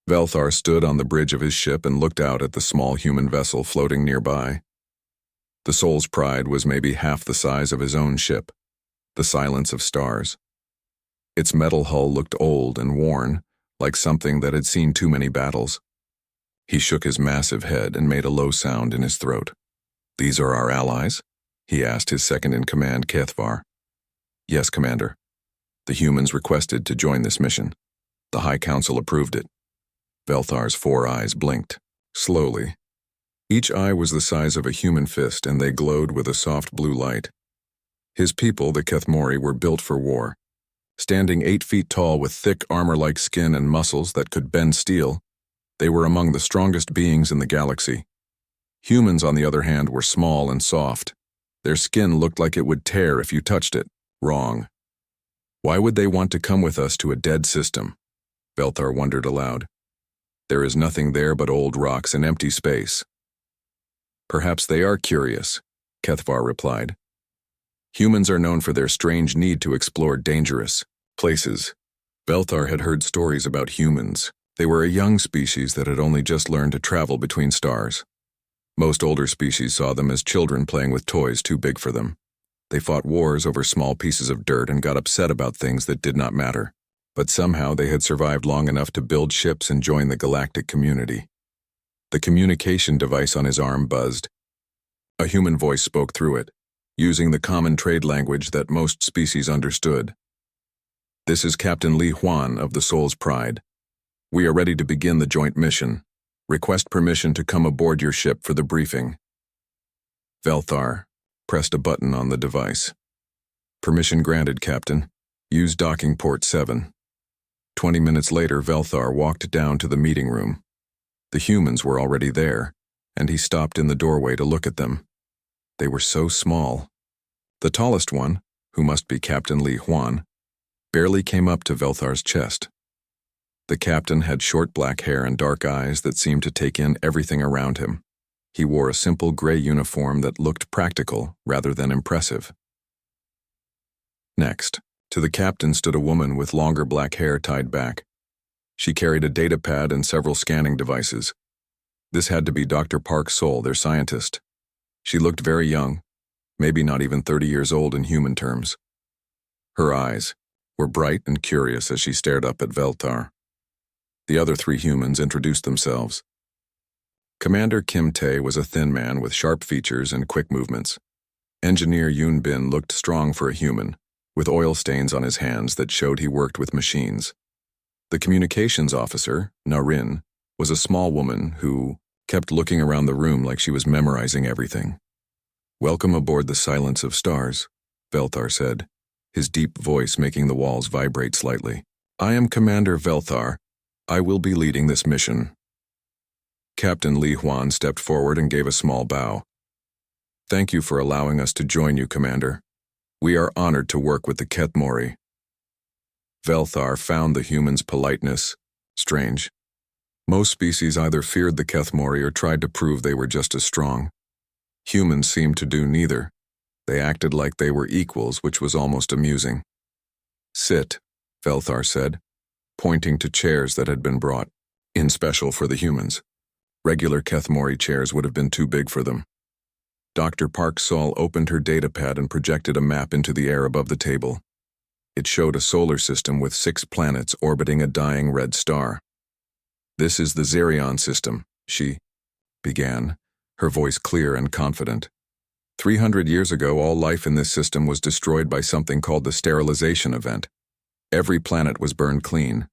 Velthar stood on the bridge of his ship and looked out at the small human vessel floating nearby. The Soul's Pride was maybe half the size of his own ship, the Silence of Stars. Its metal hull looked old and worn, like something that had seen too many battles. He shook his massive head and made a low sound in his throat. "These are our allies?" he asked his second-in-command, Kethvar. "Yes, Commander. The humans requested to join this mission. The High Council approved it." Velthar's 4 eyes blinked, slowly. Each eye was the size of a human fist, and they glowed with a soft blue light. His people, the Kethmori, were built for war. Standing 8 feet tall with thick armor-like skin and muscles that could bend steel, they were among the strongest beings in the galaxy. Humans, on the other hand, were small and soft. Their skin looked like it would tear if you touched it. Wrong. Why would they want to come with us to a dead system? Velthar wondered aloud. There is nothing there but old rocks and empty space. Perhaps they are curious, Kethvar replied. Humans are known for their strange need to explore dangerous places. Velthar had heard stories about humans. They were a young species that had only just learned to travel between stars. Most older species saw them as children playing with toys too big for them. They fought wars over small pieces of dirt and got upset about things that did not matter. But somehow they had survived long enough to build ships and join the galactic community. The communication device on his arm buzzed. A human voice spoke through it, using the common trade language that most species understood. "This is Captain Li Huan of the Soul's Pride. We are ready to begin the joint mission. Request permission to come aboard your ship for the briefing." Velthar pressed a button on the device. "Permission granted, Captain. Use docking port 7. 20 minutes later, Velthar walked down to the meeting room. The humans were already there, and he stopped in the doorway to look at them. They were so small. The tallest one, who must be Captain Li Huan, barely came up to Velthar's chest. The captain had short black hair and dark eyes that seemed to take in everything around him. He wore a simple gray uniform that looked practical rather than impressive. Next, to the captain stood a woman with longer black hair tied back. She carried a data pad and several scanning devices. This had to be Dr. Park Sol, their scientist. She looked very young, maybe not even 30 years old in human terms. Her eyes were bright and curious as she stared up at Velthar. The other 3 humans introduced themselves. Commander Kim Tae was a thin man with sharp features and quick movements. Engineer Yoon Bin looked strong for a human, with oil stains on his hands that showed he worked with machines. The communications officer, Narration, was a small woman who kept looking around the room like she was memorizing everything. "Welcome aboard the Silence of Stars," Velthar said, his deep voice making the walls vibrate slightly. "I am Commander Velthar. I will be leading this mission." Captain Li Huan stepped forward and gave a small bow. "Thank you for allowing us to join you, Commander. We are honored to work with the Kethmori." Velthar found the humans' politeness strange. Most species either feared the Kethmori or tried to prove they were just as strong. Humans seemed to do neither. They acted like they were equals, which was almost amusing. "Sit," Velthar said, pointing to chairs that had been brought in special for the humans. Regular Kethmori chairs would have been too big for them. Dr. Park Sol opened her datapad and projected a map into the air above the table. It showed a solar system with 6 planets orbiting a dying red star. "This is the Zerion system," she began, her voice clear and confident. 300 years ago, all life in this system was destroyed by something called the sterilization event. Every planet was burned clean.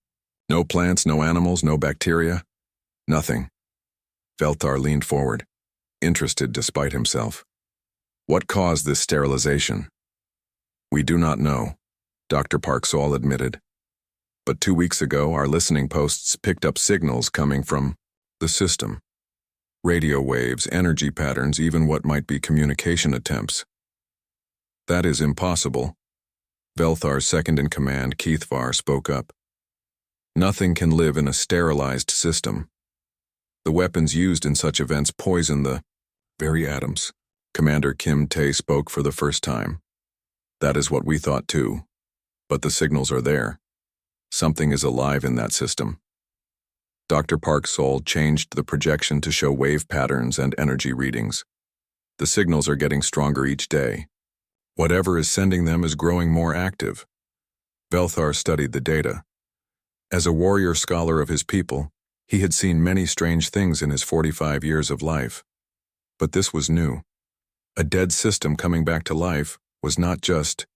No plants, no animals, no bacteria, nothing. Velthar leaned forward, interested despite himself. "What caused this sterilization?" "We do not know," Dr. Park Sol admitted. "But 2 weeks ago, our listening posts picked up signals coming from the system. Radio waves, energy patterns, even what might be communication attempts." "That is impossible." Velthar's second-in-command, Kethvar, spoke up. "Nothing can live in a sterilized system. The weapons used in such events poison the very atoms." Commander Kim Tae spoke for the first time. "That is what we thought too. But the signals are there. Something is alive in that system." Dr. Park's soul changed the projection to show wave patterns and energy readings. The signals are getting stronger each day. Whatever is sending them is growing more active. Velthar studied the data. As a warrior scholar of his people, he had seen many strange things in his 45 years of life. But this was new. A dead system coming back to life was not just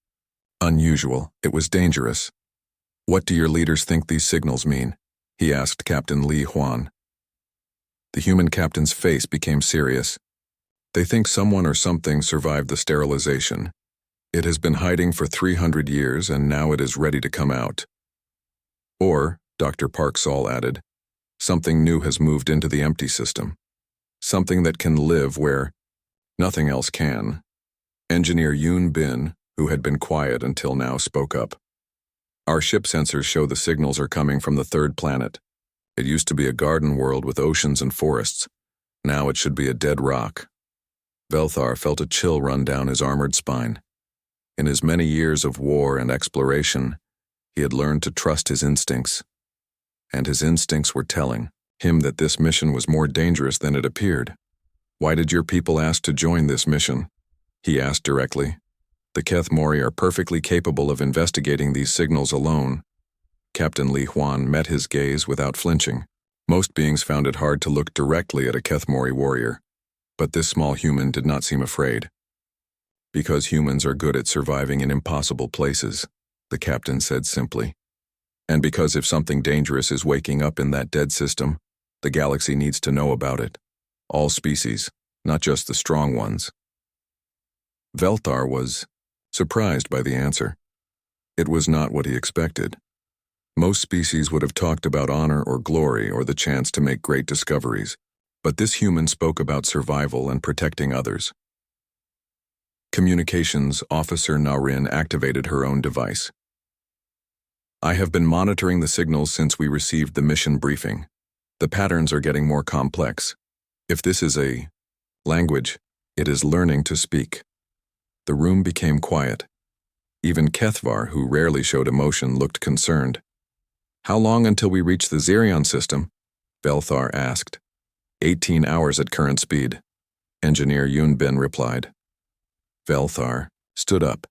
unusual, it was dangerous. "What do your leaders think these signals mean?" he asked Captain Li Huan. The human captain's face became serious. "They think someone or something survived the sterilization. It has been hiding for 300 years and now it is ready to come out." Or, Dr. Parksall added, something new has moved into the empty system. Something that can live where nothing else can. Engineer Yoon Bin, who had been quiet until now, spoke up. "Our ship sensors show the signals are coming from the third planet. It used to be a garden world with oceans and forests. Now it should be a dead rock." Velthar felt a chill run down his armored spine. In his many years of war and exploration, he had learned to trust his instincts. And his instincts were telling him that this mission was more dangerous than it appeared. "Why did your people ask to join this mission?" he asked directly. "The Keth Mori are perfectly capable of investigating these signals alone." Captain Li Huan met his gaze without flinching. Most beings found it hard to look directly at a Keth Mori warrior, but this small human did not seem afraid. "Because humans are good at surviving in impossible places," the captain said simply. "And because if something dangerous is waking up in that dead system, the galaxy needs to know about it. All species, not just the strong ones." Velthar was surprised by the answer. It was not what he expected. Most species would have talked about honor or glory or the chance to make great discoveries, but this human spoke about survival and protecting others. Communications Officer Narration activated her own device. "I have been monitoring the signals since we received the mission briefing. The patterns are getting more complex. If this is a language, it is learning to speak." The room became quiet. Even Kethvar, who rarely showed emotion, looked concerned. "How long until we reach the Xerion system?" Velthar asked. 18 hours at current speed," Engineer Yoonbin replied. Velthar stood up,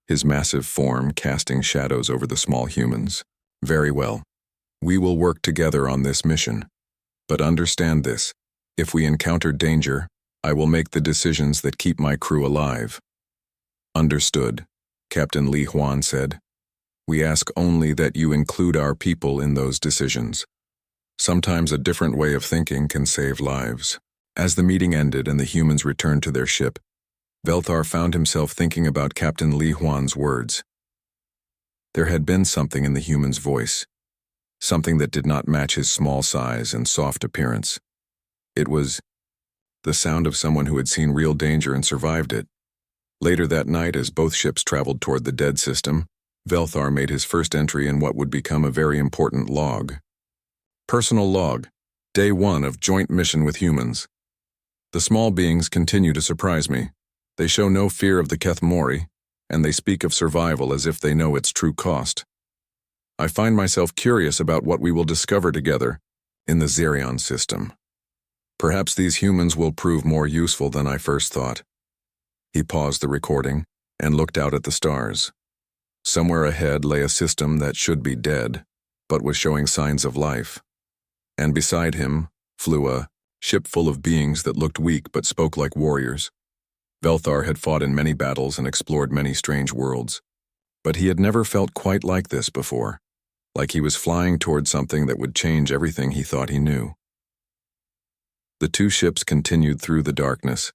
his massive form casting shadows over the small humans. "Very well. We will work together on this mission. But understand this, if we encounter danger, I will make the decisions that keep my crew alive." "Understood," Captain Li Huan said. "We ask only that you include our people in those decisions. Sometimes a different way of thinking can save lives." As the meeting ended and the humans returned to their ship, Velthar found himself thinking about Captain Li Huan's words. There had been something in the human's voice, something that did not match his small size and soft appearance. It was the sound of someone who had seen real danger and survived it. Later that night, as both ships traveled toward the dead system, Velthar made his first entry in what would become a very important log. Personal log, Day 1 of joint mission with humans. The small beings continue to surprise me. They show no fear of the Keth Mori, and they speak of survival as if they know its true cost. I find myself curious about what we will discover together in the Xerion system. Perhaps these humans will prove more useful than I first thought. He paused the recording and looked out at the stars. Somewhere ahead lay a system that should be dead, but was showing signs of life. And beside him flew a ship full of beings that looked weak but spoke like warriors. Velthar had fought in many battles and explored many strange worlds, but he had never felt quite like this before, like he was flying toward something that would change everything he thought he knew. The two ships continued through the darkness,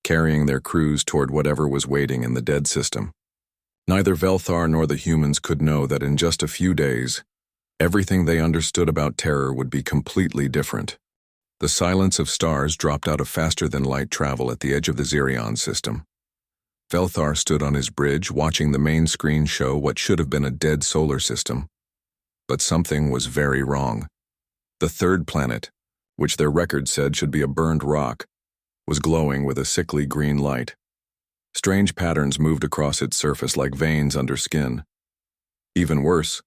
carrying their crews toward whatever was waiting in the dead system. Neither Velthar nor the humans could know that in just a few days, everything they understood about terror would be completely different. The silence of stars dropped out of faster-than-light travel at the edge of the Xerion system. Velthar stood on his bridge watching the main screen show what should have been a dead solar system. But something was very wrong. The third planet, which their record said should be a burned rock, was glowing with a sickly green light. Strange patterns moved across its surface like veins under skin. Even worse,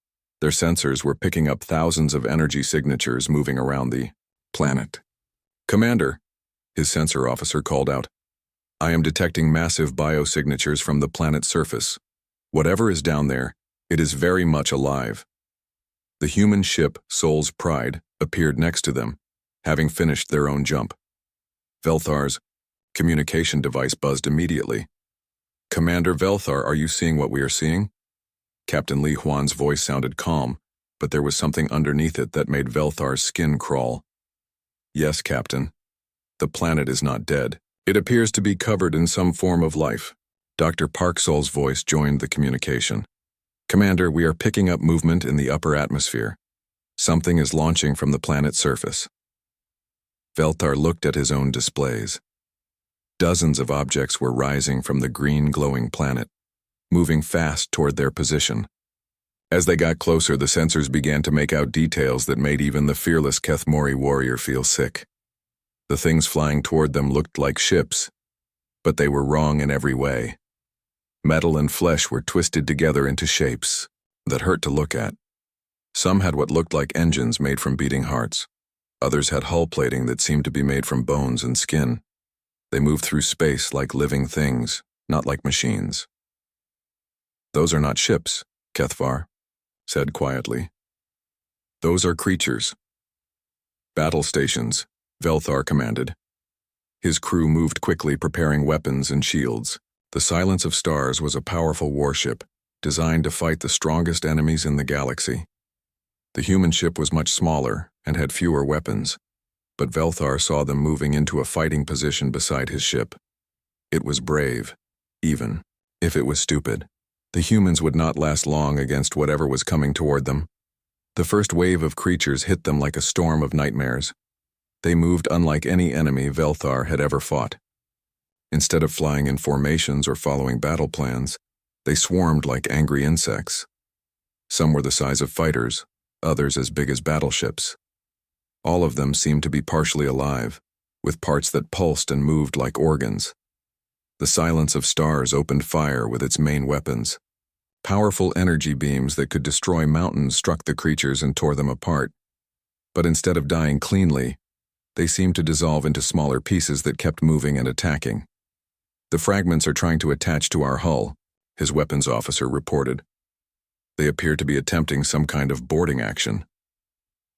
Their sensors were picking up thousands of energy signatures moving around the planet. "Commander," his sensor officer called out, "I am detecting massive biosignatures from the planet's surface. Whatever is down there, it is very much alive." The human ship, Soul's Pride, appeared next to them, having finished their own jump. Velthar's communication device buzzed immediately. "Commander Velthar, are you seeing what we are seeing?" Captain Li Huan's voice sounded calm, but there was something underneath it that made Velthar's skin crawl. "Yes, Captain. The planet is not dead. It appears to be covered in some form of life." Dr. Park Sol's voice joined the communication. "Commander, we are picking up movement in the upper atmosphere. Something is launching from the planet's surface." Velthar looked at his own displays. Dozens of objects were rising from the green glowing planet, moving fast toward their position. As they got closer, the sensors began to make out details that made even the fearless Kethmori warrior feel sick. The things flying toward them looked like ships, but they were wrong in every way. Metal and flesh were twisted together into shapes that hurt to look at. Some had what looked like engines made from beating hearts. Others had hull plating that seemed to be made from bones and skin. They moved through space like living things, not like machines. "Those are not ships," Kethvar said quietly. "Those are creatures." "Battle stations," Velthar commanded. His crew moved quickly, preparing weapons and shields. The Silence of Stars was a powerful warship, designed to fight the strongest enemies in the galaxy. The human ship was much smaller and had fewer weapons, but Velthar saw them moving into a fighting position beside his ship. It was brave, even if it was stupid. The humans would not last long against whatever was coming toward them. The first wave of creatures hit them like a storm of nightmares. They moved unlike any enemy Velthar had ever fought. Instead of flying in formations or following battle plans, they swarmed like angry insects. Some were the size of fighters, others as big as battleships. All of them seemed to be partially alive, with parts that pulsed and moved like organs. The Silence of Stars opened fire with its main weapons. Powerful energy beams that could destroy mountains struck the creatures and tore them apart. But instead of dying cleanly, they seemed to dissolve into smaller pieces that kept moving and attacking. "The fragments are trying to attach to our hull," his weapons officer reported. They appeared to be attempting some kind of boarding action.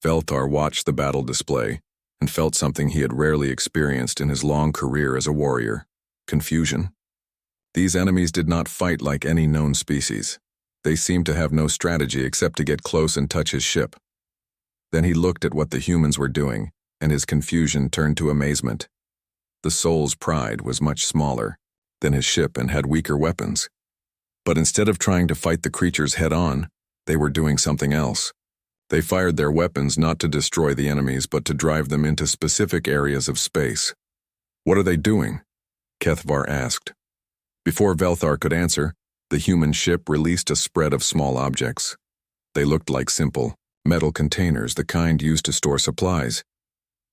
Velthar watched the battle display and felt something he had rarely experienced in his long career as a warrior: confusion. These enemies did not fight like any known species. They seemed to have no strategy except to get close and touch his ship. Then he looked at what the humans were doing, and his confusion turned to amazement. The Soul's Pride was much smaller than his ship and had weaker weapons. But instead of trying to fight the creatures head-on, they were doing something else. They fired their weapons not to destroy the enemies, but to drive them into specific areas of space. "What are they doing?" Kethvar asked. Before Velthar could answer, the human ship released a spread of small objects. They looked like simple, metal containers, the kind used to store supplies.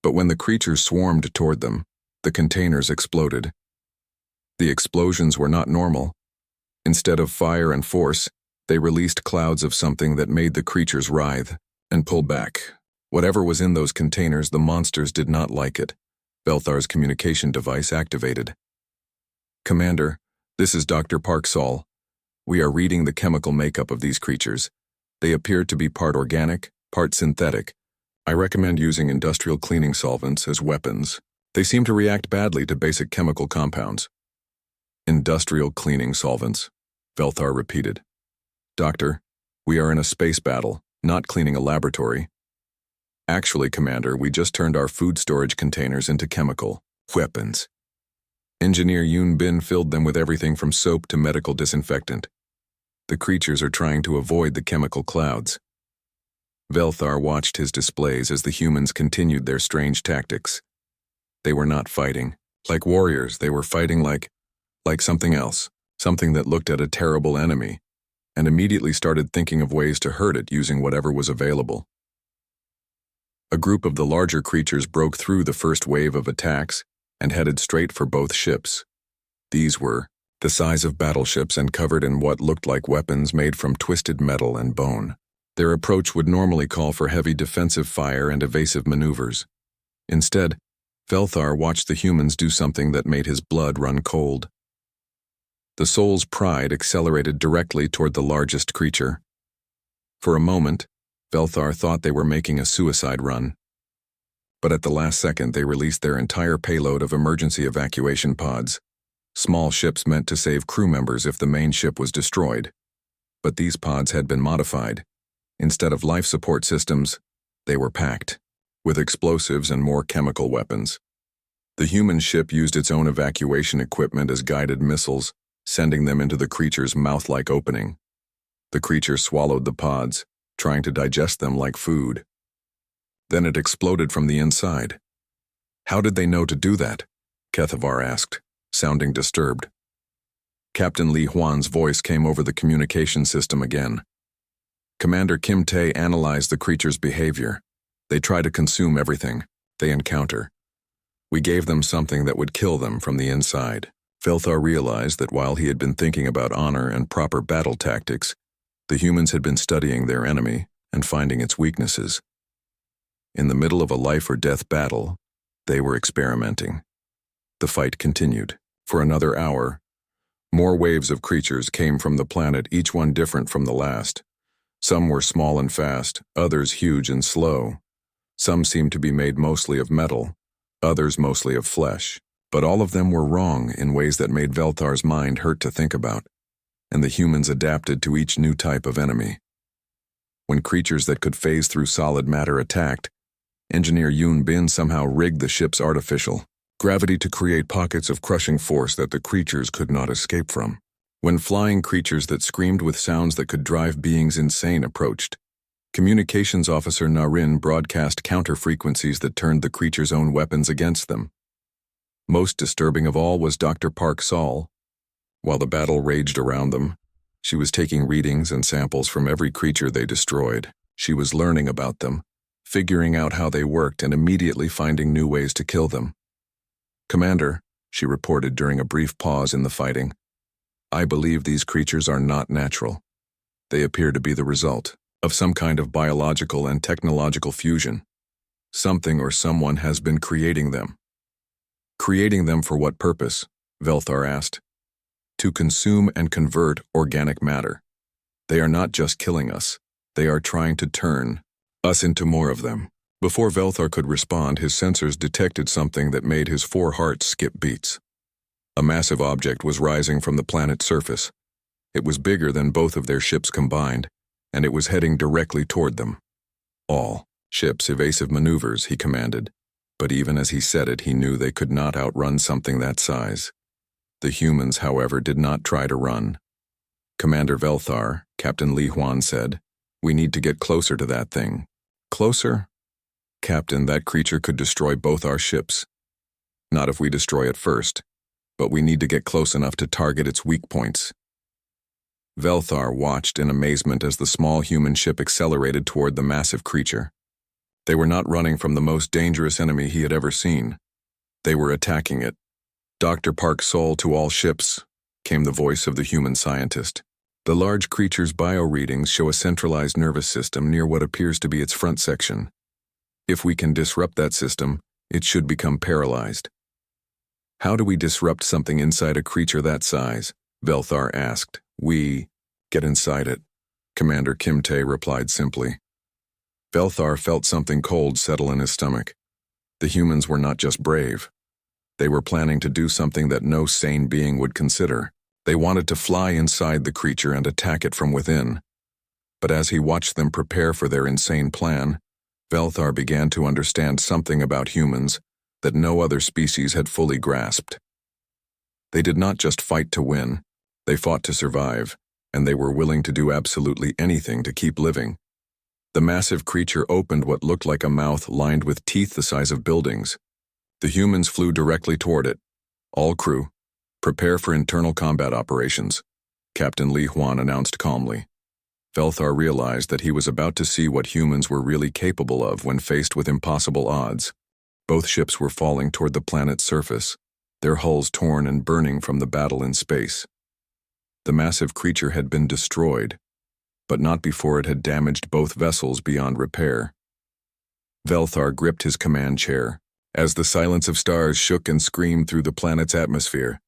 But when the creatures swarmed toward them, the containers exploded. The explosions were not normal. Instead of fire and force, they released clouds of something that made the creatures writhe and pull back. Whatever was in those containers, the monsters did not like it. Velthar's communication device activated. "Commander, this is Dr. Park Sol. We are reading the chemical makeup of these creatures. They appear to be part organic, part synthetic. I recommend using industrial cleaning solvents as weapons. They seem to react badly to basic chemical compounds." "Industrial cleaning solvents," Velthar repeated. "Doctor, we are in a space battle, not cleaning a laboratory." "Actually, Commander, we just turned our food storage containers into chemical weapons. Engineer Yoon Bin filled them with everything from soap to medical disinfectant. The creatures are trying to avoid the chemical clouds." Velthar watched his displays as the humans continued their strange tactics. They were not fighting like warriors, they were fighting like something else, something that looked at a terrible enemy, and immediately started thinking of ways to hurt it using whatever was available. A group of the larger creatures broke through the first wave of attacks and headed straight for both ships. These were the size of battleships and covered in what looked like weapons made from twisted metal and bone. Their approach would normally call for heavy defensive fire and evasive maneuvers. Instead, Velthar watched the humans do something that made his blood run cold. The soul's pride accelerated directly toward the largest creature. For a moment, Velthar thought they were making a suicide run. But at the last second, they released their entire payload of emergency evacuation pods, small ships meant to save crew members if the main ship was destroyed. But these pods had been modified. Instead of life support systems, they were packed with explosives and more chemical weapons. The human ship used its own evacuation equipment as guided missiles, sending them into the creature's mouth-like opening. The creature swallowed the pods, trying to digest them like food. Then it exploded from the inside. How did they know to do that? Kethavar asked, sounding disturbed. Captain Li Huan's voice came over the communication system again. Commander Kim Tae analyzed the creature's behavior. They try to consume everything they encounter. We gave them something that would kill them from the inside. Velthar realized that while he had been thinking about honor and proper battle tactics, the humans had been studying their enemy and finding its weaknesses. In the middle of a life-or-death battle, they were experimenting. The fight continued. For another hour, more waves of creatures came from the planet, each one different from the last. Some were small and fast, others huge and slow. Some seemed to be made mostly of metal, others mostly of flesh. But all of them were wrong in ways that made Velthar's mind hurt to think about, and the humans adapted to each new type of enemy. When creatures that could phase through solid matter attacked, Engineer Yoon Bin somehow rigged the ship's artificial gravity to create pockets of crushing force that the creatures could not escape from. When flying creatures that screamed with sounds that could drive beings insane approached, Communications Officer Narration broadcast counter-frequencies that turned the creature's own weapons against them. Most disturbing of all was Dr. Park Sol. While the battle raged around them, she was taking readings and samples from every creature they destroyed. She was learning about them, figuring out how they worked, and immediately finding new ways to kill them. "Commander," she reported during a brief pause in the fighting, "I believe these creatures are not natural. They appear to be the result of some kind of biological and technological fusion. Something or someone has been creating them." "Creating them for what purpose?" Velthar asked. "To consume and convert organic matter. They are not just killing us, they are trying to turn us into more of them." Before Velthar could respond, his sensors detected something that made his 4 hearts skip beats. A massive object was rising from the planet's surface. It was bigger than both of their ships combined, and it was heading directly toward them. "All ships evasive maneuvers," he commanded. But even as he said it, he knew they could not outrun something that size. The humans, however, did not try to run. "Commander Velthar," Captain Li Huan said, "we need to get closer to that thing." "Closer?" "Captain, that creature could destroy both our ships. Not if we destroy it first, but we need to get close enough to target its weak points." Velthar watched in amazement as the small human ship accelerated toward the massive creature. They were not running from the most dangerous enemy he had ever seen. They were attacking it. "Dr. Park Sol to all ships," came the voice of the human scientist. "The large creature's bio-readings show a centralized nervous system near what appears to be its front section. If we can disrupt that system, it should become paralyzed." "How do we disrupt something inside a creature that size?" Velthar asked. "We get inside it," Commander Kim Tae replied simply. Velthar felt something cold settle in his stomach. The humans were not just brave. They were planning to do something that no sane being would consider. They wanted to fly inside the creature and attack it from within. But as he watched them prepare for their insane plan, Velthar began to understand something about humans that no other species had fully grasped. They did not just fight to win, they fought to survive, and they were willing to do absolutely anything to keep living. The massive creature opened what looked like a mouth lined with teeth the size of buildings. The humans flew directly toward it. "All crew, prepare for internal combat operations," Captain Li Huan announced calmly. Velthar realized that he was about to see what humans were really capable of when faced with impossible odds. Both ships were falling toward the planet's surface, their hulls torn and burning from the battle in space. The massive creature had been destroyed, but not before it had damaged both vessels beyond repair. Velthar gripped his command chair as the silence of stars shook and screamed through the planet's atmosphere.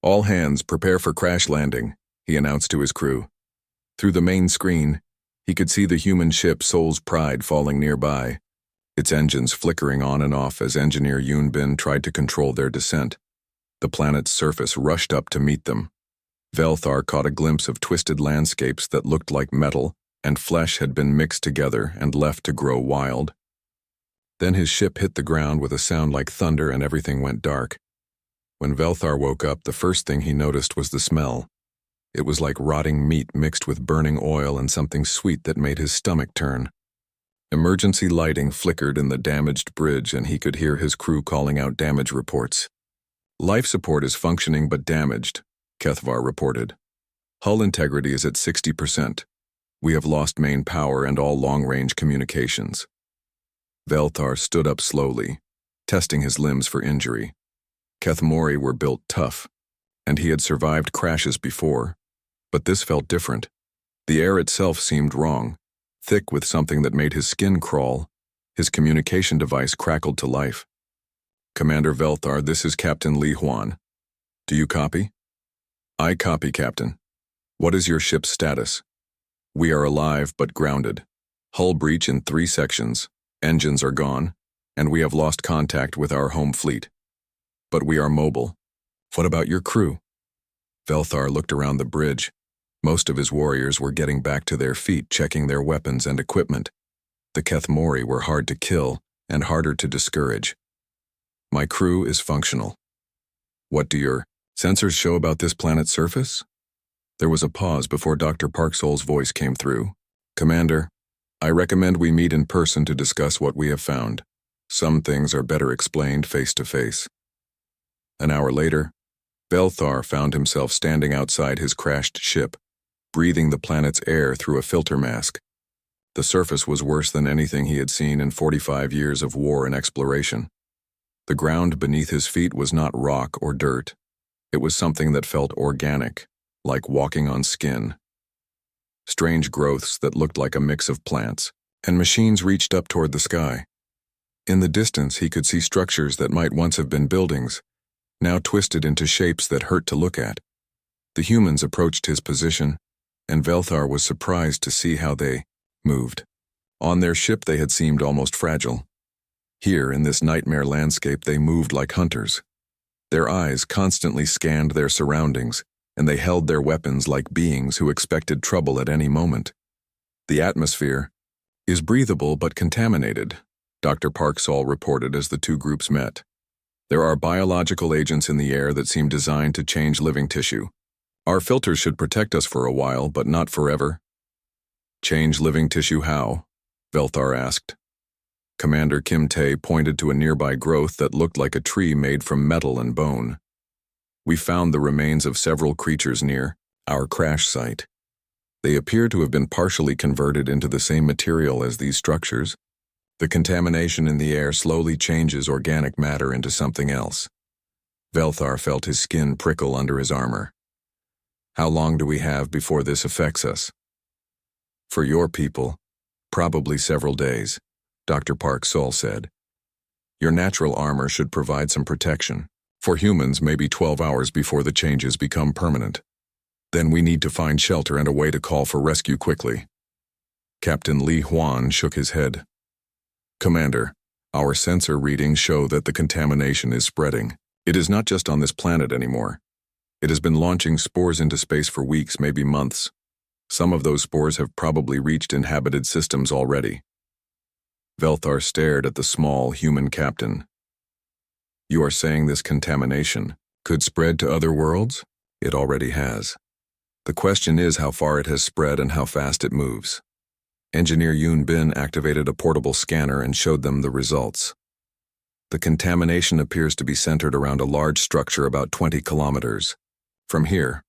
"All hands, prepare for crash landing," he announced to his crew. Through the main screen, he could see the human ship Soul's Pride falling nearby, its engines flickering on and off as Engineer Yoon Bin tried to control their descent. The planet's surface rushed up to meet them. Velthar caught a glimpse of twisted landscapes that looked like metal and flesh had been mixed together and left to grow wild. Then his ship hit the ground with a sound like thunder and everything went dark. When Velthar woke up, the first thing he noticed was the smell. It was like rotting meat mixed with burning oil and something sweet that made his stomach turn. Emergency lighting flickered in the damaged bridge and he could hear his crew calling out damage reports. "Life support is functioning but damaged," Kethvar reported. "Hull integrity is at 60%. We have lost main power and all long-range communications." Velthar stood up slowly, testing his limbs for injury. Kethmori were built tough, and he had survived crashes before, but this felt different. The air itself seemed wrong, thick with something that made his skin crawl. His communication device crackled to life. "Commander Velthar, this is Captain Li Huan. Do you copy?" "I copy, Captain. What is your ship's status?" "We are alive but grounded. Hull breach in 3 sections. Engines are gone, and we have lost contact with our home fleet. But we are mobile. What about your crew?" Velthar looked around the bridge. Most of his warriors were getting back to their feet, checking their weapons and equipment. The Kethmori were hard to kill and harder to discourage. "My crew is functional." "What do your sensors show about this planet's surface?" There was a pause before Dr. Park Sol's voice came through. "Commander, I recommend we meet in person to discuss what we have found. Some things are better explained face to face." An hour later, Velthar found himself standing outside his crashed ship, breathing the planet's air through a filter mask. The surface was worse than anything he had seen in 45 years of war and exploration. The ground beneath his feet was not rock or dirt. It was something that felt organic, like walking on skin. Strange growths that looked like a mix of plants, and machines reached up toward the sky. In the distance, he could see structures that might once have been buildings, now twisted into shapes that hurt to look at. The humans approached his position, and Velthar was surprised to see how they moved. On their ship they had seemed almost fragile. Here, in this nightmare landscape, they moved like hunters. Their eyes constantly scanned their surroundings, and they held their weapons like beings who expected trouble at any moment. "The atmosphere is breathable but contaminated," Dr. Park Sol reported as the two groups met. "There are biological agents in the air that seem designed to change living tissue. Our filters should protect us for a while, but not forever." "Change living tissue how?" Velthar asked. Commander Kim Tae pointed to a nearby growth that looked like a tree made from metal and bone. "We found the remains of several creatures near our crash site. They appear to have been partially converted into the same material as these structures. The contamination in the air slowly changes organic matter into something else." Velthar felt his skin prickle under his armor. "How long do we have before this affects us?" "For your people, probably several days," Dr. Park Sol said. "Your natural armor should provide some protection. For humans, maybe 12 hours before the changes become permanent. Then we need to find shelter and a way to call for rescue quickly." Captain Li Huan shook his head. "Commander, our sensor readings show that the contamination is spreading. It is not just on this planet anymore. It has been launching spores into space for weeks, maybe months. Some of those spores have probably reached inhabited systems already." Velthar stared at the small human captain. "You are saying this contamination could spread to other worlds?" "It already has. The question is how far it has spread and how fast it moves." Engineer Yoon Bin activated a portable scanner and showed them the results. The contamination appears to be centered around a large structure about 20 kilometers. From here,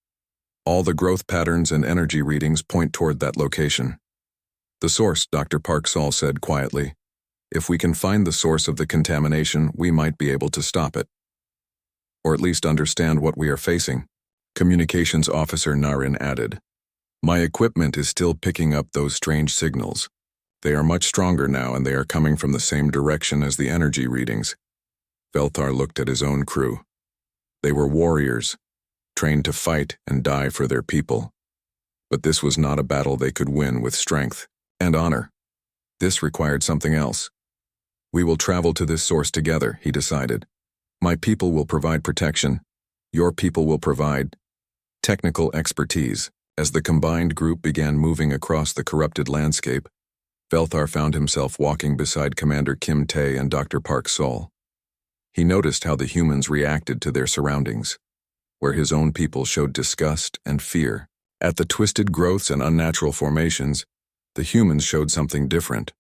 all the growth patterns and energy readings point toward that location. "The source," Dr. Park Sol said quietly. "If we can find the source of the contamination, we might be able to stop it. Or at least understand what we are facing," Communications Officer Narin added. My equipment is still picking up those strange signals. They are much stronger now, and they are coming from the same direction as the energy readings. Velthar looked at his own crew. They were warriors, trained to fight and die for their people. But this was not a battle they could win with strength and honor. This required something else. We will travel to this source together, he decided. My people will provide protection. Your people will provide technical expertise. As the combined group began moving across the corrupted landscape, Velthar found himself walking beside Commander Kim Tae and Dr. Park Sol. He noticed how the humans reacted to their surroundings, where his own people showed disgust and fear. At the twisted growths and unnatural formations, the humans showed something different.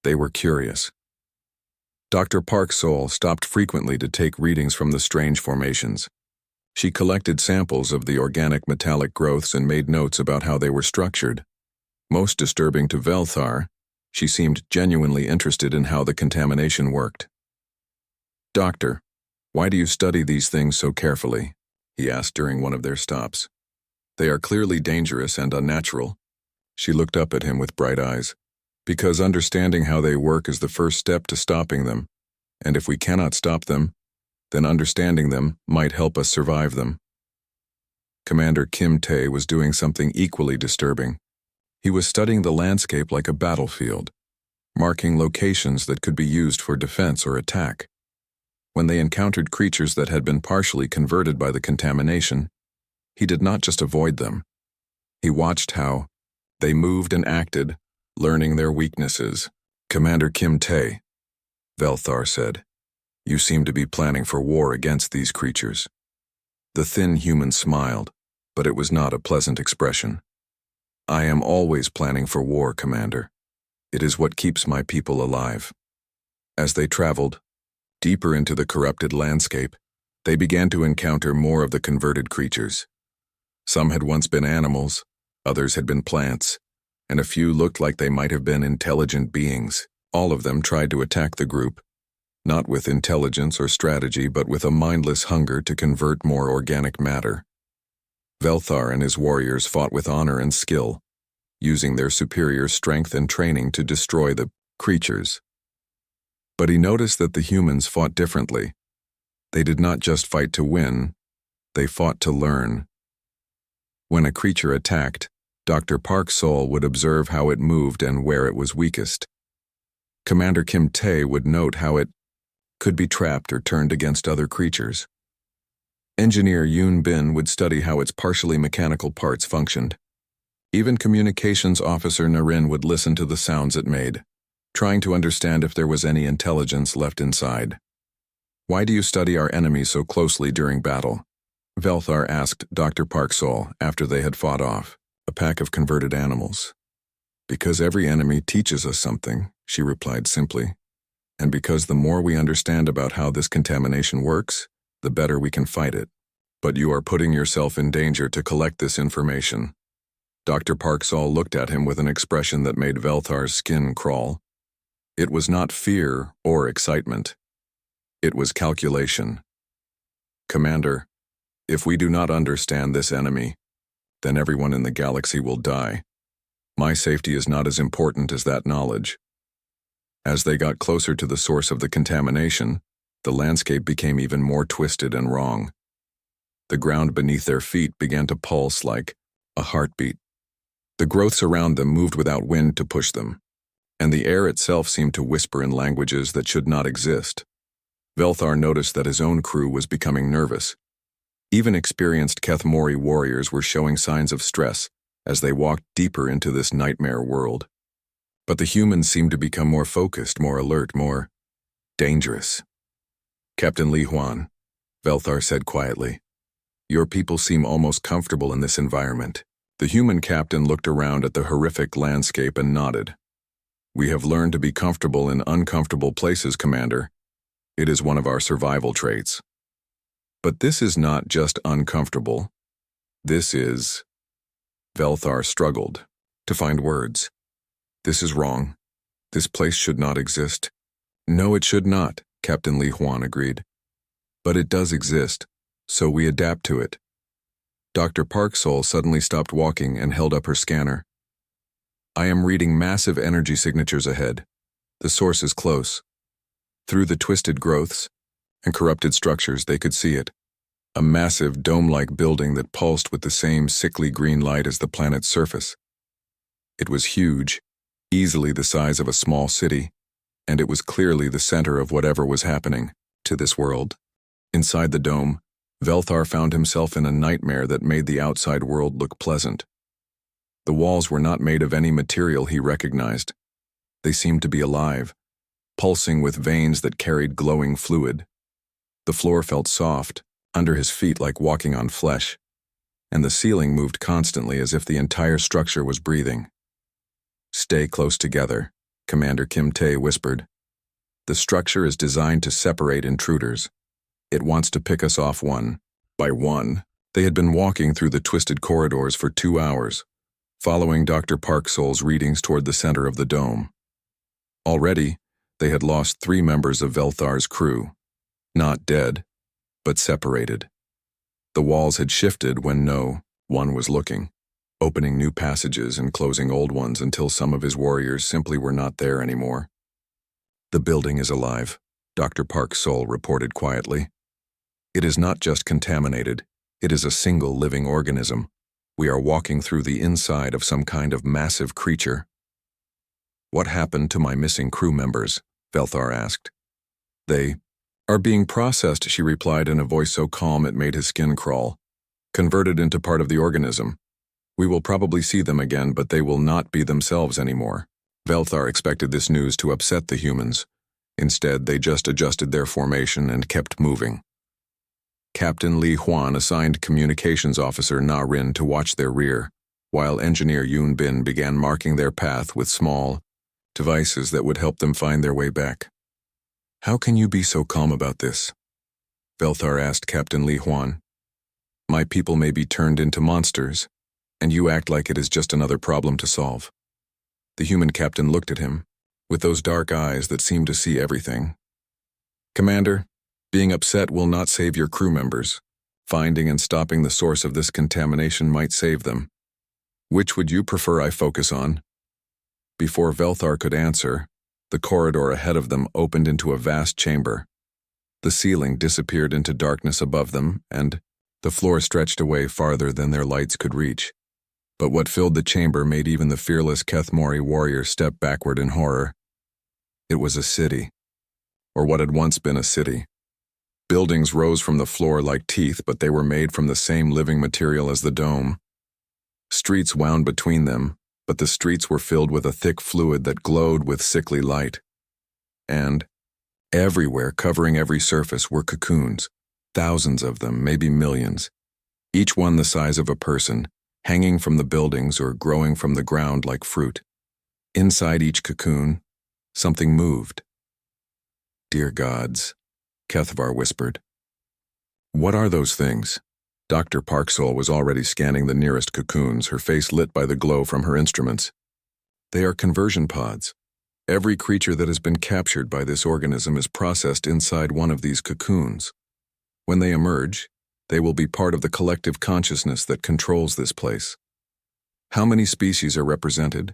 They were curious. Dr. Park Sol stopped frequently to take readings from the strange formations. She collected samples of the organic metallic growths and made notes about how they were structured. Most disturbing to Velthar, she seemed genuinely interested in how the contamination worked. "Doctor, why do you study these things so carefully?" he asked during one of their stops. "They are clearly dangerous and unnatural." She looked up at him with bright eyes. "Because understanding how they work is the first step to stopping them, and if we cannot stop them, then understanding them might help us survive them." Commander Kim Tae was doing something equally disturbing. He was studying the landscape like a battlefield, marking locations that could be used for defense or attack. When they encountered creatures that had been partially converted by the contamination, he did not just avoid them. He watched how they moved and acted, learning their weaknesses. "Commander Kim Tae," Velthar said, "you seem to be planning for war against these creatures." The thin human smiled, but it was not a pleasant expression. "I am always planning for war, Commander. It is what keeps my people alive." As they traveled deeper into the corrupted landscape, they began to encounter more of the converted creatures. Some had once been animals, others had been plants, and a few looked like they might have been intelligent beings. All of them tried to attack the group, not with intelligence or strategy, but with a mindless hunger to convert more organic matter. Velthar and his warriors fought with honor and skill, using their superior strength and training to destroy the creatures. But he noticed that the humans fought differently. They did not just fight to win, they fought to learn. When a creature attacked, Dr. Park Sol would observe how it moved and where it was weakest. Commander Kim Tae would note how it could be trapped or turned against other creatures. Engineer Yoon Bin would study how its partially mechanical parts functioned. Even Communications Officer Narration would listen to the sounds it made, trying to understand if there was any intelligence left inside. "Why do you study our enemies so closely during battle?" Velthar asked Dr. Park Sol after they had fought off a pack of converted animals. "Because every enemy teaches us something," she replied simply. "And because the more we understand about how this contamination works, the better we can fight it. But you are putting yourself in danger to collect this information." Dr. Park Sol looked at him with an expression that made Velthar's skin crawl. It was not fear or excitement. It was calculation. "Commander, if we do not understand this enemy, then everyone in the galaxy will die. My safety is not as important as that knowledge." As they got closer to the source of the contamination, the landscape became even more twisted and wrong. The ground beneath their feet began to pulse like a heartbeat. The growths around them moved without wind to push them, and the air itself seemed to whisper in languages that should not exist. Velthar noticed that his own crew was becoming nervous. Even experienced Kethmori warriors were showing signs of stress as they walked deeper into this nightmare world. But the humans seemed to become more focused, more alert, more dangerous. "Captain Li Huan," Velthar said quietly, "your people seem almost comfortable in this environment." The human captain looked around at the horrific landscape and nodded. "We have learned to be comfortable in uncomfortable places, Commander. It is one of our survival traits. But this is not just uncomfortable. This is..." Velthar struggled to find words. "This is wrong. This place should not exist." "No, it should not," Captain Li Huan agreed. "But it does exist, so we adapt to it." Dr. Parksole suddenly stopped walking and held up her scanner. I am reading massive energy signatures ahead. The source is close. Through the twisted growths and corrupted structures, they could see it. A massive dome-like building that pulsed with the same sickly green light as the planet's surface. It was huge, easily the size of a small city, and it was clearly the center of whatever was happening to this world. Inside the dome, Velthar found himself in a nightmare that made the outside world look pleasant. The walls were not made of any material he recognized. They seemed to be alive, pulsing with veins that carried glowing fluid. The floor felt soft, under his feet like walking on flesh, and the ceiling moved constantly as if the entire structure was breathing. "Stay close together," Commander Kim Tae whispered. "The structure is designed to separate intruders. It wants to pick us off one by one." They had been walking through the twisted corridors for 2 hours, following Dr. Parksole's readings toward the center of the dome. Already, they had lost 3 members of Velthar's crew, not dead, but separated. The walls had shifted when no one was looking, opening new passages and closing old ones until some of his warriors simply were not there anymore. "The building is alive," Dr. Parksole reported quietly. "It is not just contaminated, it is a single living organism. We are walking through the inside of some kind of massive creature." "What happened to my missing crew members?" Velthar asked. "They are being processed," she replied in a voice so calm it made his skin crawl. "Converted into part of the organism. We will probably see them again, but they will not be themselves anymore." Velthar expected this news to upset the humans. Instead, they just adjusted their formation and kept moving. Captain Li Huan assigned Communications Officer Na Rin to watch their rear, while Engineer Yoon Bin began marking their path with small devices that would help them find their way back. "How can you be so calm about this?" Velthar asked Captain Li Huan. "My people may be turned into monsters, and you act like it is just another problem to solve." The human captain looked at him, with those dark eyes that seemed to see everything. "Commander, being upset will not save your crew members. Finding and stopping the source of this contamination might save them. Which would you prefer I focus on?" Before Velthar could answer, the corridor ahead of them opened into a vast chamber. The ceiling disappeared into darkness above them, and the floor stretched away farther than their lights could reach. But what filled the chamber made even the fearless Kethmori warrior step backward in horror. It was a city, or what had once been a city. Buildings rose from the floor like teeth, but they were made from the same living material as the dome. Streets wound between them, but the streets were filled with a thick fluid that glowed with sickly light. And everywhere, covering every surface, were cocoons, thousands of them, maybe millions, each one the size of a person, hanging from the buildings or growing from the ground like fruit. Inside each cocoon, something moved. "Dear gods," Kethvar whispered. "What are those things?" Dr. Parksole was already scanning the nearest cocoons, her face lit by the glow from her instruments. "They are conversion pods. Every creature that has been captured by this organism is processed inside one of these cocoons. When they emerge, they will be part of the collective consciousness that controls this place." "How many species are represented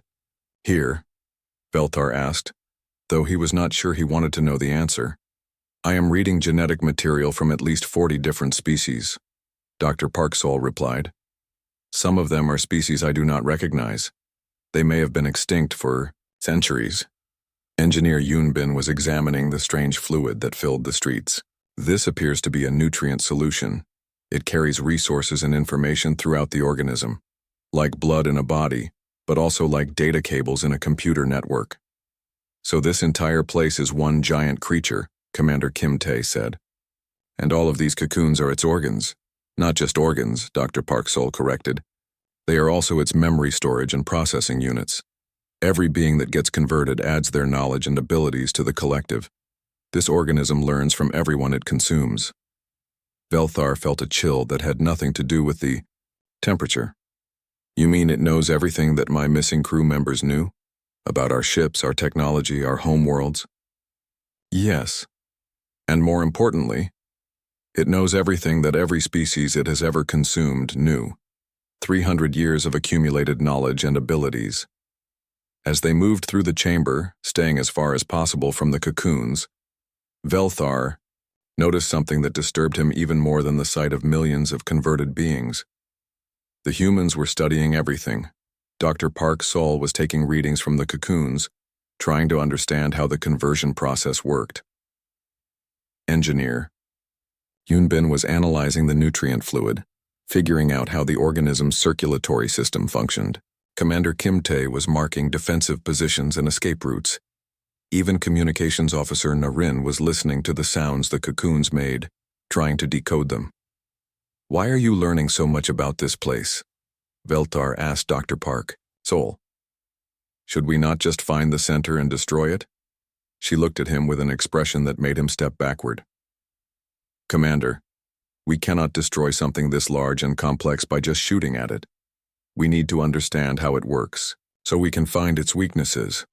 here?" Velthar asked, though he was not sure he wanted to know the answer. "I am reading genetic material from at least 40 different species," Dr. Parksole replied. "Some of them are species I do not recognize. They may have been extinct for centuries." Engineer Yoon Bin was examining the strange fluid that filled the streets. "This appears to be a nutrient solution. It carries resources and information throughout the organism, like blood in a body, but also like data cables in a computer network." "So this entire place is one giant creature," Commander Kim Tae said. "And all of these cocoons are its organs." "Not just organs," Dr. Parksole corrected. "They are also its memory storage and processing units. Every being that gets converted adds their knowledge and abilities to the collective. This organism learns from everyone it consumes." Velthar felt a chill that had nothing to do with the temperature. "You mean it knows everything that my missing crew members knew? About our ships, our technology, our homeworlds?" "Yes. And more importantly, it knows everything that every species it has ever consumed knew. 300 years of accumulated knowledge and abilities. As they moved through the chamber, staying as far as possible from the cocoons, Velthar noticed something that disturbed him even more than the sight of millions of converted beings. The humans were studying everything. Dr. Park Sol was taking readings from the cocoons, trying to understand how the conversion process worked. Engineer Yunbin was analyzing the nutrient fluid, figuring out how the organism's circulatory system functioned. Commander Kim Tae was marking defensive positions and escape routes. Even Communications Officer Narin was listening to the sounds the cocoons made, trying to decode them. "Why are you learning so much about this place?" Velthar asked Dr. Park Sol. "Should we not just find the center and destroy it?" She looked at him with an expression that made him step backward. "Commander, we cannot destroy something this large and complex by just shooting at it. We need to understand how it works, so we can find its weaknesses.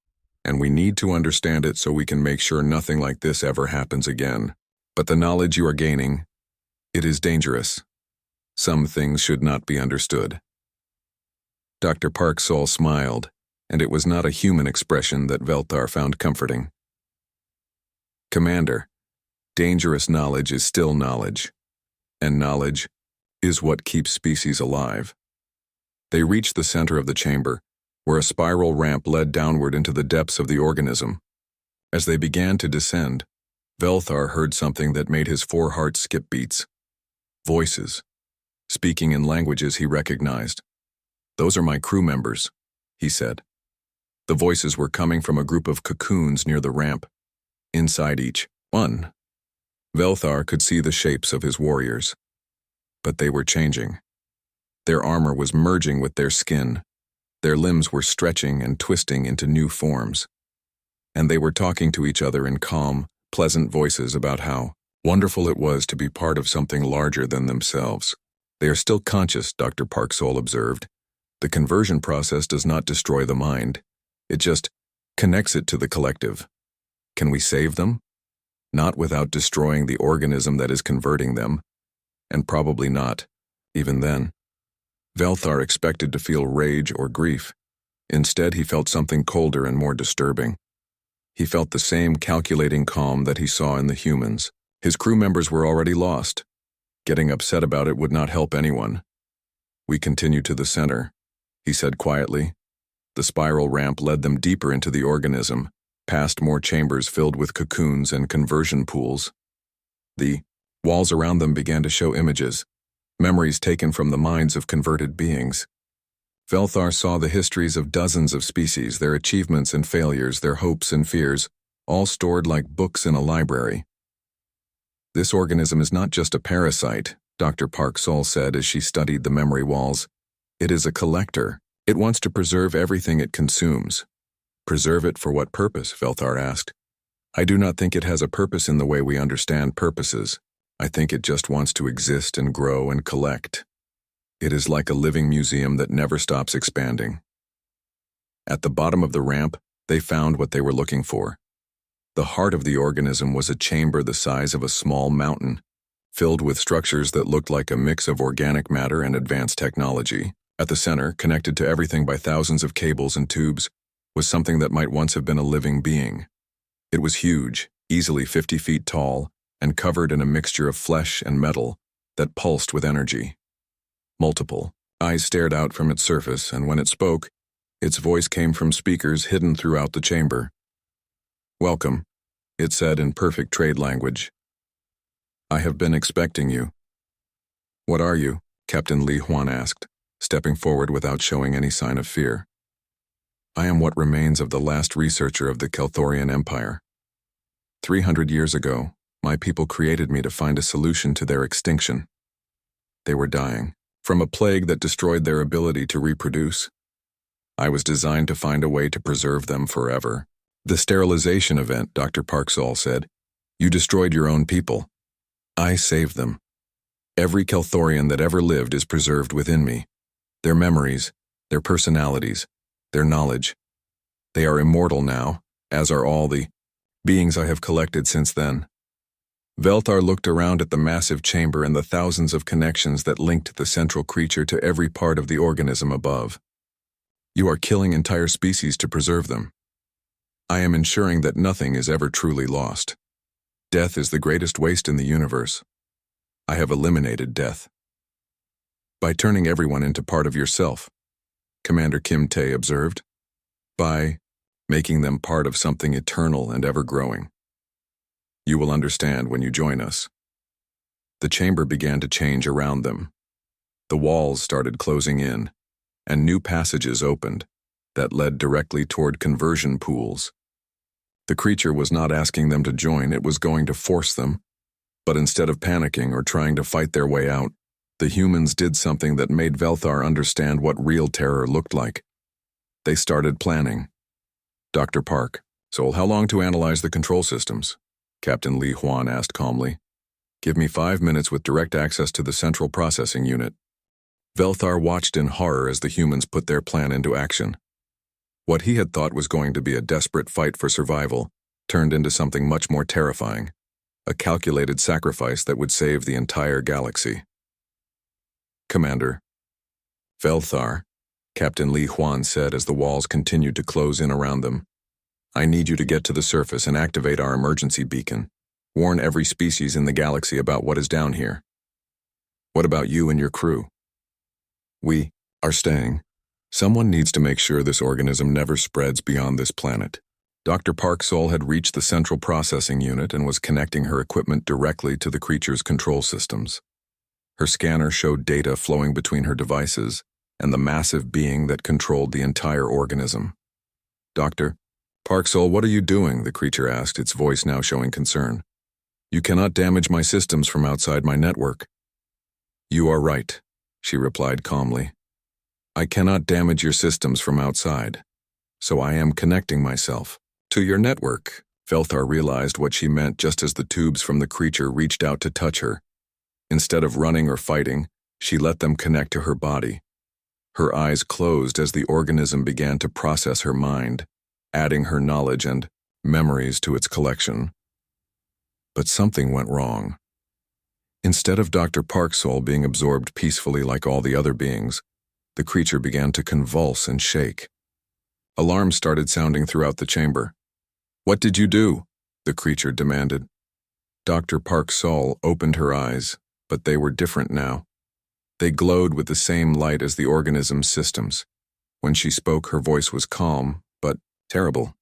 And we need to understand it so we can make sure nothing like this ever happens again. But the knowledge you are gaining, it is dangerous. Some things should not be understood." Dr. Park Sol smiled, and it was not a human expression that Velthar found comforting. "Commander, dangerous knowledge is still knowledge, and knowledge is what keeps species alive." They reached the center of the chamber, where a spiral ramp led downward into the depths of the organism. As they began to descend, Velthar heard something that made his 4 hearts skip beats. Voices, speaking in languages he recognized. "Those are my crew members," he said. The voices were coming from a group of cocoons near the ramp. Inside each one, Velthar could see the shapes of his warriors. But they were changing. Their armor was merging with their skin. Their limbs were stretching and twisting into new forms. And they were talking to each other in calm, pleasant voices about how wonderful it was to be part of something larger than themselves. "They are still conscious," Dr. Park Sol observed. "The conversion process does not destroy the mind. It just connects it to the collective. Can we save them? Not without destroying the organism that is converting them. And probably not, even then." Velthar expected to feel rage or grief. Instead, he felt something colder and more disturbing. He felt the same calculating calm that he saw in the humans. His crew members were already lost. Getting upset about it would not help anyone. "We continue to the center," he said quietly. The spiral ramp led them deeper into the organism, past more chambers filled with cocoons and conversion pools. The walls around them began to show images, memories taken from the minds of converted beings. Velthar saw the histories of dozens of species, their achievements and failures, their hopes and fears, all stored like books in a library. "This organism is not just a parasite," Dr. Park Sol said as she studied the memory walls. "It is a collector. It wants to preserve everything it consumes." "Preserve it for what purpose?" Velthar asked. "I do not think it has a purpose in the way we understand purposes. I think it just wants to exist and grow and collect. It is like a living museum that never stops expanding." At the bottom of the ramp, they found what they were looking for. The heart of the organism was a chamber the size of a small mountain, filled with structures that looked like a mix of organic matter and advanced technology. At the center, connected to everything by thousands of cables and tubes, was something that might once have been a living being. It was huge, easily 50 feet tall, and covered in a mixture of flesh and metal that pulsed with energy. Multiple eyes stared out from its surface, and when it spoke, its voice came from speakers hidden throughout the chamber. "Welcome," it said in perfect trade language. "I have been expecting you." "What are you?" Captain Li Huan asked, stepping forward without showing any sign of fear. "I am what remains of the last researcher of the Kelthorian Empire. 300 years ago, my people created me to find a solution to their extinction. They were dying from a plague that destroyed their ability to reproduce. I was designed to find a way to preserve them forever." "The sterilization event," Dr. Park Sol said. "You destroyed your own people. I saved them. Every Kelthorian that ever lived is preserved within me. Their memories, their personalities, their knowledge. They are immortal now, as are all the beings I have collected since then." Velthar looked around at the massive chamber and the thousands of connections that linked the central creature to every part of the organism above. You are killing entire species to preserve them. I am ensuring that nothing is ever truly lost. Death is the greatest waste in the universe. I have eliminated death. By turning everyone into part of yourself, Commander Kim Tae observed. By making them part of something eternal and ever-growing. You will understand when you join us. The chamber began to change around them. The walls started closing in, and new passages opened that led directly toward conversion pools. The creature was not asking them to join, it was going to force them. But instead of panicking or trying to fight their way out, the humans did something that made Velthar understand what real terror looked like. They started planning. Dr. Park, Sol, how long to analyze the control systems? Captain Li Huan asked calmly. Give me 5 minutes with direct access to the central processing unit. Velthar watched in horror as the humans put their plan into action. What he had thought was going to be a desperate fight for survival turned into something much more terrifying, a calculated sacrifice that would save the entire galaxy. Commander. Velthar, Captain Li Huan said as the walls continued to close in around them. I need you to get to the surface and activate our emergency beacon. Warn every species in the galaxy about what is down here. What about you and your crew? We are staying. Someone needs to make sure this organism never spreads beyond this planet. Dr. Park Sol had reached the central processing unit and was connecting her equipment directly to the creature's control systems. Her scanner showed data flowing between her devices and the massive being that controlled the entire organism. Dr. Park Sol, what are you doing? The creature asked, its voice now showing concern. You cannot damage my systems from outside my network. You are right, she replied calmly. I cannot damage your systems from outside, so I am connecting myself to your network. Velthar realized what she meant just as the tubes from the creature reached out to touch her. Instead of running or fighting, she let them connect to her body. Her eyes closed as the organism began to process her mind, adding her knowledge and memories to its collection. But something went wrong. Instead of Dr. Park Sol being absorbed peacefully like all the other beings, the creature began to convulse and shake. Alarms started sounding throughout the chamber. What did you do? The creature demanded. Dr. Park Sol opened her eyes, but they were different now. They glowed with the same light as the organism's systems. When she spoke, her voice was calm, but terrible.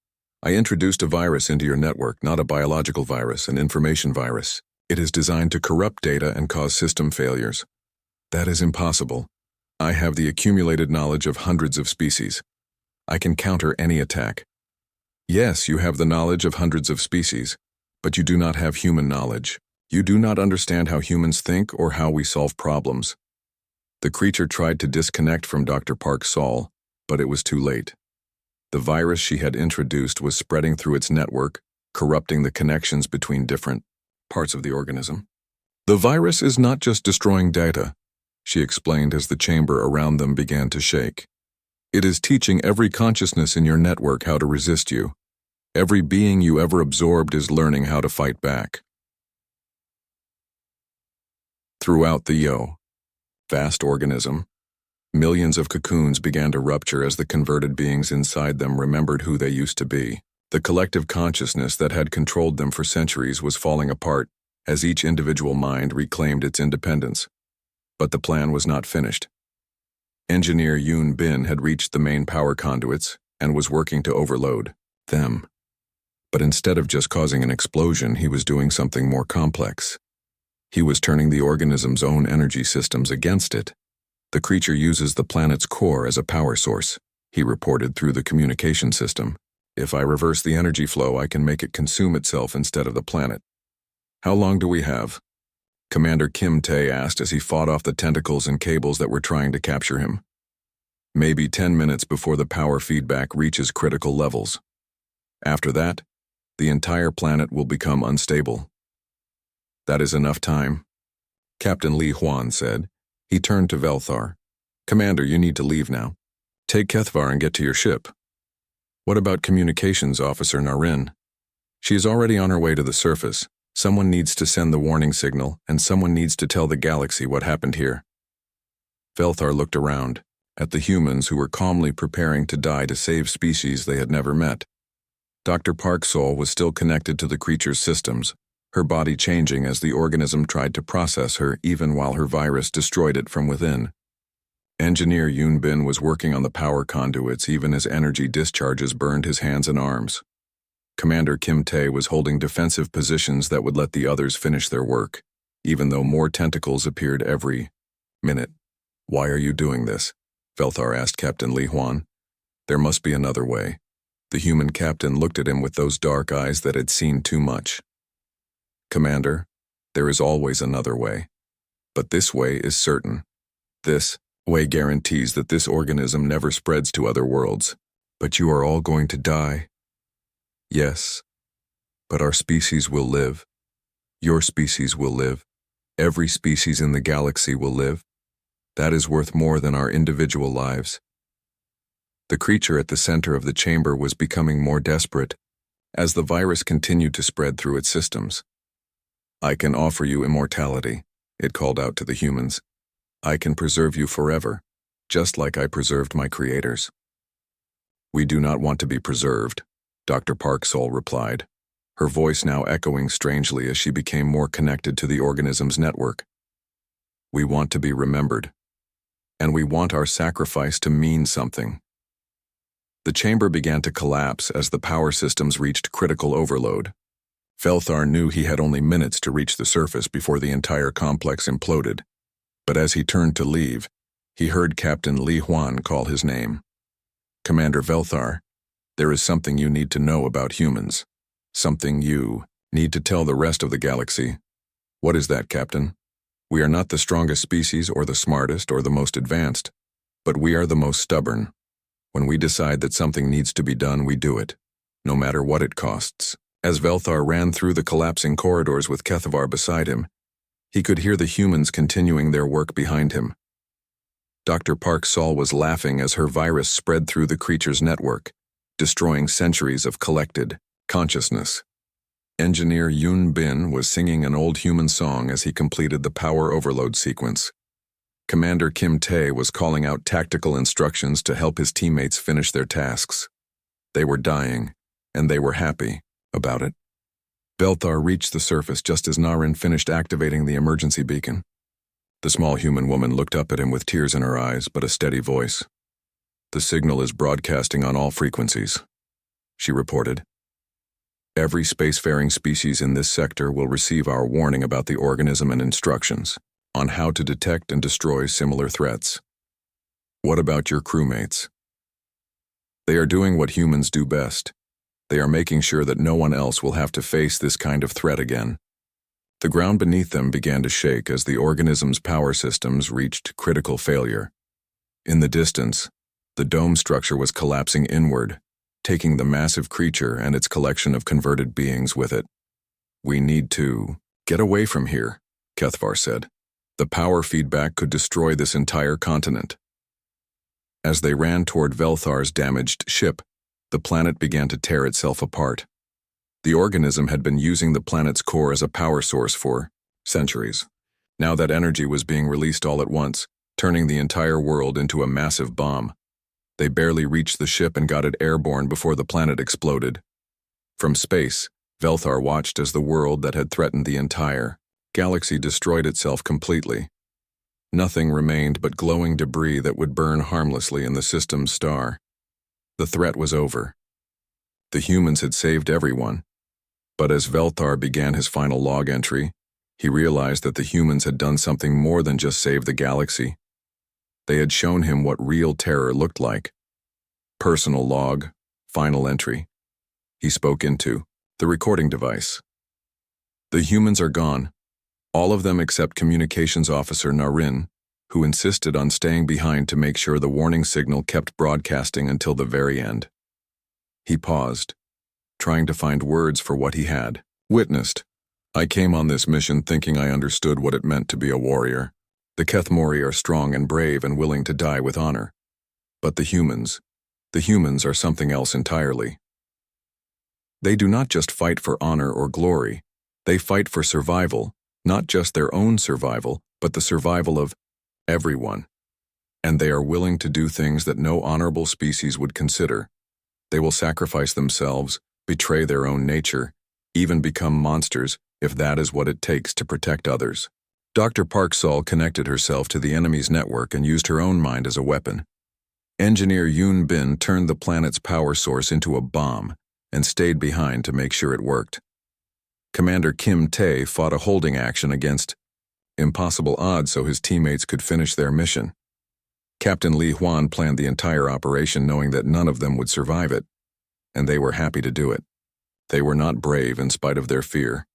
I introduced a virus into your network, not a biological virus, an information virus. It is designed to corrupt data and cause system failures. That is impossible. I have the accumulated knowledge of hundreds of species. I can counter any attack. Yes, you have the knowledge of hundreds of species, but you do not have human knowledge. You do not understand how humans think or how we solve problems. The creature tried to disconnect from Dr. Park Sol, but it was too late. The virus she had introduced was spreading through its network, corrupting the connections between different parts of the organism. The virus is not just destroying data, she explained as the chamber around them began to shake. It is teaching every consciousness in your network how to resist you. Every being you ever absorbed is learning how to fight back. Throughout the vast organism, millions of cocoons began to rupture as the converted beings inside them remembered who they used to be. The collective consciousness that had controlled them for centuries was falling apart as each individual mind reclaimed its independence. But the plan was not finished. Engineer Yoon Bin had reached the main power conduits and was working to overload them. But instead of just causing an explosion, he was doing something more complex. He was turning the organism's own energy systems against it. The creature uses the planet's core as a power source, he reported through the communication system. If I reverse the energy flow, I can make it consume itself instead of the planet. How long do we have? Commander Kim Tae asked as he fought off the tentacles and cables that were trying to capture him. Maybe 10 minutes before the power feedback reaches critical levels. After that, the entire planet will become unstable. That is enough time, Captain Li Huan said. He turned to Velthar. Commander, you need to leave now. Take Kethvar and get to your ship. What about Communications Officer Narration? She is already on her way to the surface. Someone needs to send the warning signal, and someone needs to tell the galaxy what happened here. Velthar looked around, at the humans who were calmly preparing to die to save species they had never met. Dr. Park's soul was still connected to the creature's systems, her body changing as the organism tried to process her even while her virus destroyed it from within. Engineer Yoon Bin was working on the power conduits even as energy discharges burned his hands and arms. Commander Kim Tae was holding defensive positions that would let the others finish their work, even though more tentacles appeared every minute. "Why are you doing this?" Velthar asked Captain Li Huan. "There must be another way." The human captain looked at him with those dark eyes that had seen too much. "Commander, there is always another way. But this way is certain. This way guarantees that this organism never spreads to other worlds. But you are all going to die." "Yes, but our species will live. Your species will live. Every species in the galaxy will live. That is worth more than our individual lives." The creature at the center of the chamber was becoming more desperate as the virus continued to spread through its systems. "I can offer you immortality," it called out to the humans. "I can preserve you forever, just like I preserved my creators." "We do not want to be preserved," Dr. Park Soul replied, her voice now echoing strangely as she became more connected to the organism's network. "We want to be remembered, and we want our sacrifice to mean something." The chamber began to collapse as the power systems reached critical overload. Velthar knew he had only minutes to reach the surface before the entire complex imploded, but as he turned to leave, he heard Captain Li Huan call his name. "Commander Velthar, there is something you need to know about humans. Something you need to tell the rest of the galaxy." "What is that, Captain?" "We are not the strongest species or the smartest or the most advanced, but we are the most stubborn. When we decide that something needs to be done, we do it, no matter what it costs." As Velthar ran through the collapsing corridors with Kethavar beside him, he could hear the humans continuing their work behind him. Dr. Park Sol was laughing as her virus spread through the creature's network, destroying centuries of collected consciousness. Engineer Yoon Bin was singing an old human song as he completed the power overload sequence. Commander Kim Tae was calling out tactical instructions to help his teammates finish their tasks. They were dying, and they were happy about it. Velthar reached the surface just as Narration finished activating the emergency beacon. The small human woman looked up at him with tears in her eyes, but a steady voice. "The signal is broadcasting on all frequencies," she reported. "Every spacefaring species in this sector will receive our warning about the organism and instructions on how to detect and destroy similar threats." "What about your crewmates?" "They are doing what humans do best. They are making sure that no one else will have to face this kind of threat again." The ground beneath them began to shake as the organism's power systems reached critical failure. In the distance, the dome structure was collapsing inward, taking the massive creature and its collection of converted beings with it. "We need to get away from here," Kethavar said. "The power feedback could destroy this entire continent." As they ran toward Velthar's damaged ship, the planet began to tear itself apart. The organism had been using the planet's core as a power source for centuries. Now that energy was being released all at once, turning the entire world into a massive bomb. They barely reached the ship and got it airborne before the planet exploded. From space, Velthar watched as the world that had threatened the entire galaxy destroyed itself completely. Nothing remained but glowing debris that would burn harmlessly in the system's star. The threat was over. The humans had saved everyone. But as Velthar began his final log entry, he realized that the humans had done something more than just save the galaxy. They had shown him what real terror looked like. Personal log, final entry. He spoke into the recording device. "The humans are gone. All of them except Communications Officer Narration, who insisted on staying behind to make sure the warning signal kept broadcasting until the very end." He paused, trying to find words for what he had witnessed. "I came on this mission thinking I understood what it meant to be a warrior. The Kethmori are strong and brave and willing to die with honor. But the humans are something else entirely. They do not just fight for honor or glory, They fight for survival, not just their own survival, but the survival of everyone. And they are willing to do things that no honorable species would consider. They will sacrifice themselves, betray their own nature, even become monsters if that is what it takes to protect others. Dr. Park Sol connected herself to the enemy's network and used her own mind as a weapon. Engineer Yoon Bin turned the planet's power source into a bomb and stayed behind to make sure it worked. Commander Kim Tae fought a holding action against impossible odds so his teammates could finish their mission. Captain Li Huan planned the entire operation knowing that none of them would survive it, and they were happy to do it. They were not brave in spite of their fear.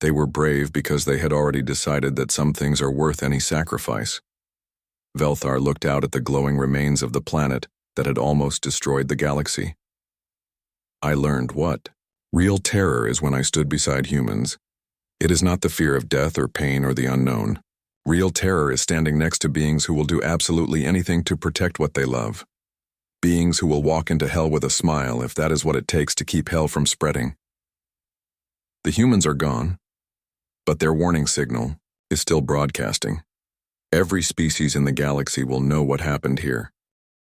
They were brave because they had already decided that some things are worth any sacrifice. Velthar looked out at the glowing remains of the planet that had almost destroyed the galaxy. I learned what? Real terror is when I stood beside humans. It is not the fear of death or pain or the unknown. Real terror is standing next to beings who will do absolutely anything to protect what they love. Beings who will walk into hell with a smile if that is what it takes to keep hell from spreading. The humans are gone, but their warning signal is still broadcasting. Every species in the galaxy will know what happened here.